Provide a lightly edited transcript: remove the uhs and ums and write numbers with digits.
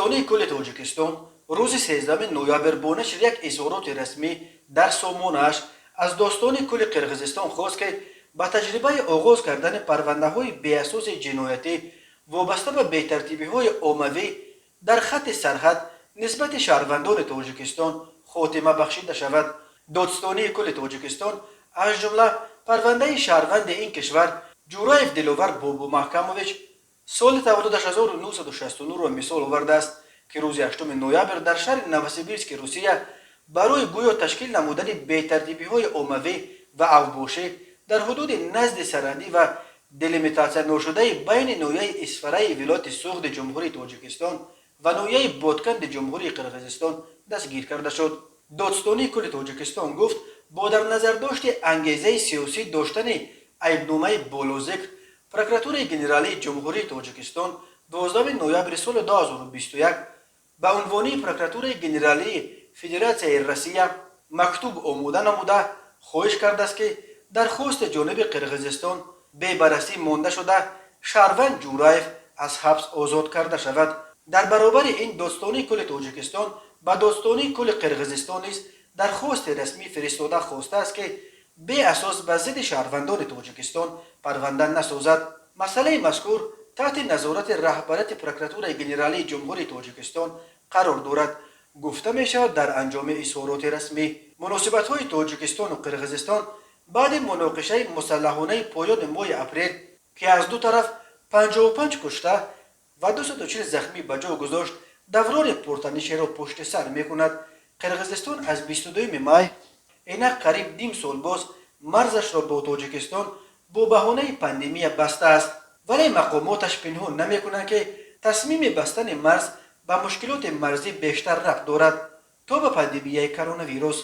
دوستانی کل تاجیکستان روز 13 نوامبر با نشر یک اظهارات رسمی در سامانش از دوستان کل قرقیزستان خواست که با تجربه آغاز کردن پرونده های بی اساس جنایتی وابسته به بی‌ترتیبی های عمومی در خط سرحد نسبت شهروندان تاجیکستان خاتمه بخشیده شود. دادستانی کل تاجیکستان از جمله پرونده شهروند این کشور جورایف دلوور بابو محکموویچ سال تولدش 1969 را مثال آورده است که روز 8 نوامبر در شهر نوسیبیرسک روسیه برای گویا تشکیل نمودن بی‌ترتیبی های عمومی و اوباشی در حدود نزد سرحدی و دلیمیتاسیا نشده بین نویه اسفره ولایت سوخت جمهوری تاجیکستان و نویه بادکند جمهوری قرقیزستان دستگیر کرده شد. دادستانی کل تاجیکستان گفت با در نظر داشت انگیزه سیاسی داشتن عیبنامه بالوذکر پروکراتور گنرالی جمهوری تاجیکستان 12 نوامبر سال 2021 به عنوان پروکراتور گنرالی فدراسیای روسیه مکتوب آماده نموده خواهش کرده است که درخواست جانب قرقیزستان به بررسی مانده شده شهروند جورایف از حبس آزاد کرده شود. در برابر این دادستانی کل تاجیکستان به دادستانی کل قرقیزستان نیز درخواست رسمی فرستاده خواسته است که به اساس به ضد شهروندان تاجیکستان پرونده نسازد. مسئله مذکور تحت نظارت رهبریت پروکراتور گنرالی جمهوری تاجیکستان قرار دارد. گفته می شود در انجام اظهارات رسمی مناسبت های تاجیکستان و قرقیزستان بعد مناقشه مسلحانه پایان ماه اپریل که از دو طرف 55 کشته و 240 زخمی به جا گذاشت دوران پرتنش را پشت سر می کند. قرقیزستان از 22 مای اینک قریب نیم سال باز مرزش را با تاجیکستان با بهانه پاندمی بسته است، ولی مقاماتش پنهان نمی کنند که تصمیم بستن مرز به مشکلات مرزی بیشتر ربط دارد تا به پاندمی کرونا ویروس.